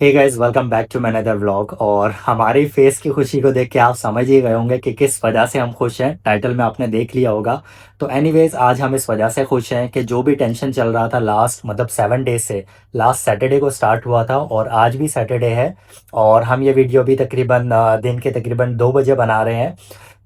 Hey guys, welcome back to my another vlog. और हमारी face की खुशी को देख के आप समझ ही गए होंगे कि किस वजह से हम खुश हैं। टाइटल में आपने देख लिया होगा। तो एनीवेज आज हम इस वजह से खुश हैं कि जो भी टेंशन चल रहा था लास्ट मतलब 7 डेज से, लास्ट सैटरडे को स्टार्ट हुआ था और आज भी सैटरडे है। और हम ये वीडियो भी तकरीबन दिन के तकरीबन 2 बजे बना रहे हैं।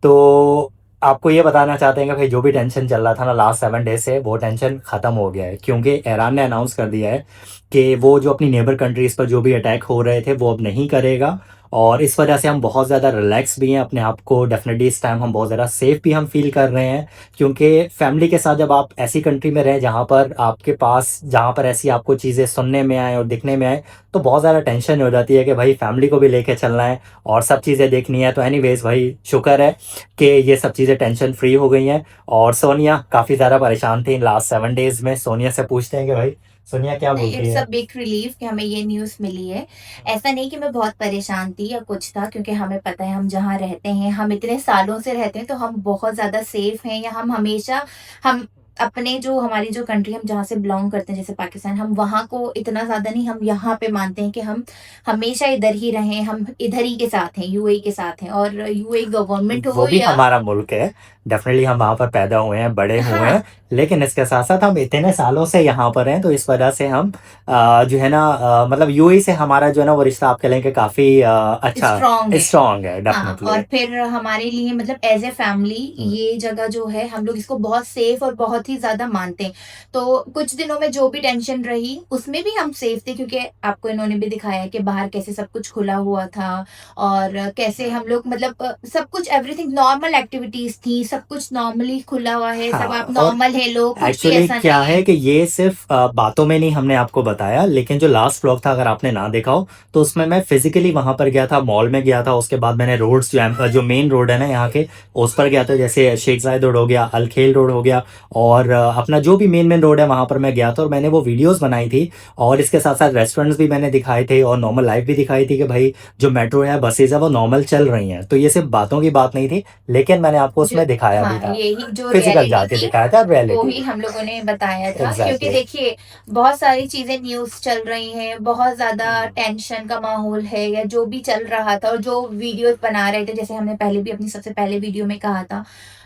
तो आपको ये बताना चाहते हैं कि भाई जो भी टेंशन चल रहा था ना लास्ट 7 डेज से, वो टेंशन ख़त्म हो गया है, क्योंकि ईरान ने अनाउंस कर दिया है कि वो जो अपनी नेबर कंट्रीज़ पर जो भी अटैक हो रहे थे वो अब नहीं करेगा। और इस वजह से हम बहुत ज़्यादा रिलैक्स भी हैं अपने आप को, डेफिनेटली इस टाइम हम बहुत ज़्यादा सेफ़ भी हम फील कर रहे हैं। क्योंकि फैमिली के साथ जब आप ऐसी कंट्री में रहें जहाँ पर आपके पास, जहाँ पर ऐसी आपको चीज़ें सुनने में आए और दिखने में आए, तो बहुत ज़्यादा टेंशन हो जाती है कि भाई फैमिली को भी लेके चलना है और सब चीज़ें देखनी है। तो एनीवेज़ भाई शुक्र है कि ये सब चीज़ें टेंशन फ्री हो गई हैं। और सोनिया काफ़ी ज़्यादा परेशान थी लास्ट 7 डेज में। सोनिया से पूछते हैं कि भाई सोनिया क्या नहीं, बोलती इट्स अ है। बिग रिलीफ कि हमें ये न्यूज़ मिली है। ऐसा नहीं कि मैं बहुत परेशान थी या कुछ था, क्योंकि हमें पता है हम जहाँ रहते हैं, हम इतने सालों से रहते हैं, तो हम बहुत ज़्यादा सेफ हैं, या हम हमेशा हम अपने जो हमारी जो कंट्री हम जहाँ से बिलॉन्ग करते हैं, जैसे पाकिस्तान, हम वहाँ को इतना ज़्यादा नहीं, हम यहाँ पे मानते हैं कि हम हमेशा इधर ही रहें, हम इधर ही के साथ हैं, यूएई के साथ हैं, और यूएई गवर्नमेंट वो हो भी या हमारा मुल्क है, डेफिनेटली हम वहाँ पर पैदा हुए हैं, बड़े हुए हाँ, हैं। लेकिन इसके साथ साथ हम इतने सालों से यहाँ पर हैं, तो इस वजह से हम जो है ना मतलब यूएई से हमारा जो है ना वो रिश्ता आप कह लें कि काफ़ी अच्छा स्ट्रॉन्ग है। स्ट्रॉन्ग है हाँ, और डेफिनेटली। फिर हमारे लिए मतलब एज़ ए फैमिली ये जगह जो है, हम लोग इसको बहुत सेफ और बहुत ही ज़्यादा मानते हैं। तो कुछ दिनों में जो भी टेंशन रही, उसमें भी हम सेफ थे, क्योंकि आपको इन्होंने भी दिखाया कि बाहर कैसे सब कुछ खुला हुआ था, और कैसे हम लोग मतलब सब कुछ एवरीथिंग नॉर्मल एक्टिविटीज़ थी, सब कुछ नॉर्मली खुला हुआ है, सब हाँ, आप और नॉर्मल है लोग, कुछ भी एक्चुअली ऐसा क्या नहीं है। है कि ये सिर्फ बातों में नहीं हमने आपको बताया, लेकिन जो लास्ट व्लॉग था अगर आपने ना देखा हो तो उसमें मैं फिजिकली वहां पर गया था, मॉल में गया था। उसके बाद मैंने रोड्स जो मेन रोड है ना यहाँ के, उस पर गया था, जैसे शेख जायद रोड हो गया, अल खेल रोड हो गया, और अपना जो भी मेन मेन रोड है वहां पर मैं गया था और मैंने वो वीडियोस बनाई थी। और इसके साथ साथ रेस्टोरेंट्स भी मैंने दिखाए थे और नॉर्मल लाइफ भी दिखाई थी कि भाई जो मेट्रो है, बसेज है, वो नॉर्मल चल रही हैं। तो ये सिर्फ बातों की बात नहीं थी, लेकिन मैंने आपको जो उसमें दिखाया भी हाँ, था, यही जो फिजिकल रियलिटी जाके थी, दिखाया था, वो रियलिटी। ही हम लोगों ने बताया था, क्योंकि एग्जैक्टली। देखिए बहुत सारी चीज़ें न्यूज़ चल रही हैं, बहुत ज़्यादा टेंशन का माहौल है, या जो भी चल रहा था और जो वीडियोज़ बना रहे थे, जैसे हमने पहले भी अपनी सबसे पहले वीडियो में कहा था,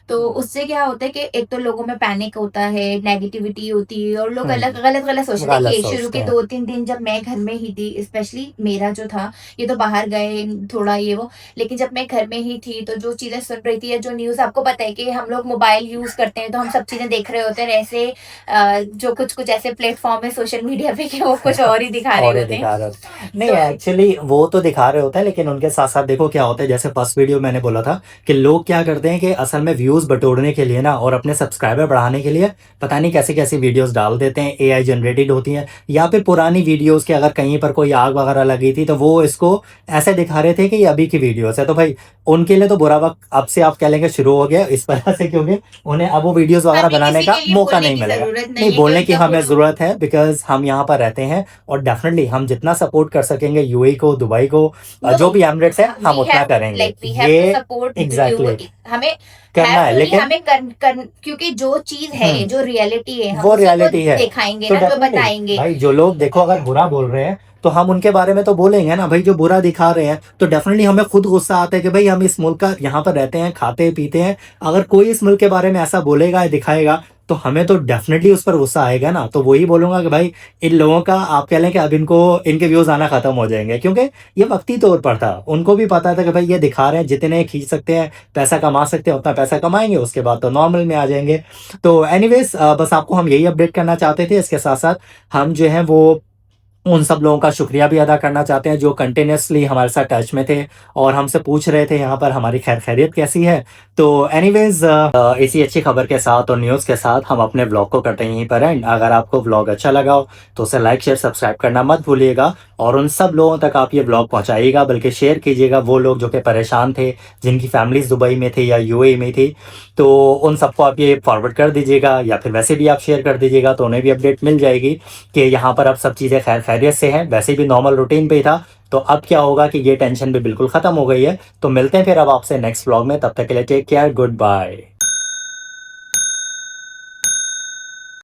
तो उससे क्या होता है कि एक तो लोगों में पैनिक होता है, नेगेटिविटी होती है, और लोग अलग गलत-गलत सोचते हैं। गलत देखिए, शुरू सोचते के हैं। 2-3 दिन जब मैं घर में ही थी, स्पेशली मेरा जो था, ये तो बाहर गए थोड़ा ये वो, लेकिन जब मैं घर में ही थी, तो जो चीज़ें सुन रही थी या जो न्यूज़, आपको पता है कि हम लोग मोबाइल यूज़ करते हैं, तो हम सब चीज़ें देख रहे होते हैं, ऐसे जो कुछ-कुछ ऐसे प्लेटफ़ॉर्म है सोशल मीडिया पे कि वो कुछ और ही दिखा रहे और ये होते हैं। दिखा रहे होते नहीं, तो एक्चुअली वो तो दिखा रहे होते हैं, लेकिन उनके साथ साथ देखो क्या होता है। जैसे फर्स्ट वीडियो मैंने बोला था कि लोग क्या करते हैं कि असल में व्यूज बटोरने के लिए ना और अपने सब्सक्राइबर बढ़ाने के लिए पता नहीं कैसी कैसी वीडियोस डाल देते हैं, एआई जनरेटेड होती हैं, या फिर पुरानी वीडियोस के अगर कहीं पर कोई आग वगैरह लगी थी तो वो इसको ऐसे दिखा रहे थे कि ये अभी की वीडियोस है। तो भाई उनके लिए तो बुरा वक्त अब से आप कह लेंगे शुरू हो गया इस वजह से, क्योंकि उन्हें अब वो वीडियोस वगैरह हमें बनाने किसी का के लिए मौका बोलने नहीं की मिलेगा। ज़रूरत नहीं, नहीं है कि बोलने की उनका हमें फोटो ज़रूरत है, बिकॉज़ हम यहाँ पर रहते हैं और डेफ़िनेटली हम जितना सपोर्ट कर सकेंगे यूएई को, दुबई को, नो, जो भी एमिरेट्स हैं, हम वी उतना हैव करेंगे। वी हैव टू ये सपोर्ट यू। एग्ज़ैक्टली हमें करना हैव है, टू नहीं, लेकिन हमें क्योंकि जो चीज़ है, हुँ, जो रियलिटी है, हम वो उसी को रियलिटी है। दिखाएँगे तो ना, जो डेफ़िनेटली बताएँगे। भाई जो लोग देखो अगर बुरा बोल रहे हैं, तो हम उनके बारे में तो बोलेंगे ना भाई, जो बुरा दिखा रहे हैं। तो डेफ़िनेटली हमें खुद गुस्सा आता है कि भाई हम इस मुल्क का यहाँ पर रहते हैं, खाते-पीते हैं। अगर कोई इस मुल्क के बारे में ऐसा बोलेगा या दिखाएगा, तो हमें तो डेफ़िनेटली उस पर गुस्सा आएगा ना। तो वही बोलूँगा कि भाई इन लोगों का आप कह लें कि अब इनको इनके व्यूज़ आना ख़त्म हो जाएँगे, क्योंकि ये वक़्ती तौर पर था। उनको भी पता था कि भाई ये दिखा रहे हैं, जितने खींच सकते हैं, पैसा कमा सकते हैं, उतना पैसा कमाएँगे, उसके बाद तो नॉर्मल में आ जाएँगे। तो एनीवेज़ बस आपको हम यही अपडेट करना चाहते थे। इसके साथ-साथ हम जो है वो उन सब लोगों का शुक्रिया भी अदा करना चाहते हैं जो कंटिन्यूअसली हमारे साथ टच में थे और हमसे पूछ रहे थे यहाँ पर हमारी खैरियत कैसी है। तो एनीवेज़ इसी अच्छी खबर के साथ और न्यूज़ के साथ हम अपने व्लॉग को करते हैं यहीं पर एंड। अगर आपको व्लॉग अच्छा लगा हो तो उसे लाइक, शेयर, सब्सक्राइब करना मत भूलिएगा और उन सब लोगों तक आप ये व्लॉग पहुँचाइएगा, बल्कि शेयर कीजिएगा। वो लोग जो कि परेशान थे, जिनकी फैमिलीज़ दुबई में थी या यूएई में थी, तो उन सबको आप ये फॉरवर्ड कर दीजिएगा, या फिर वैसे भी आप शेयर कर दीजिएगा तो उन्हें भी अपडेट मिल जाएगी कि यहाँ पर अब सब चीज़ें खैरियत से हैं। वैसे भी नॉर्मल रूटीन पे ही था, तो अब क्या होगा कि ये टेंशन भी बिल्कुल ख़त्म हो गई है। तो मिलते हैं फिर अब आपसे नेक्स्ट व्लॉग में, तब तक के लिए टेक केयर, गुड बाय।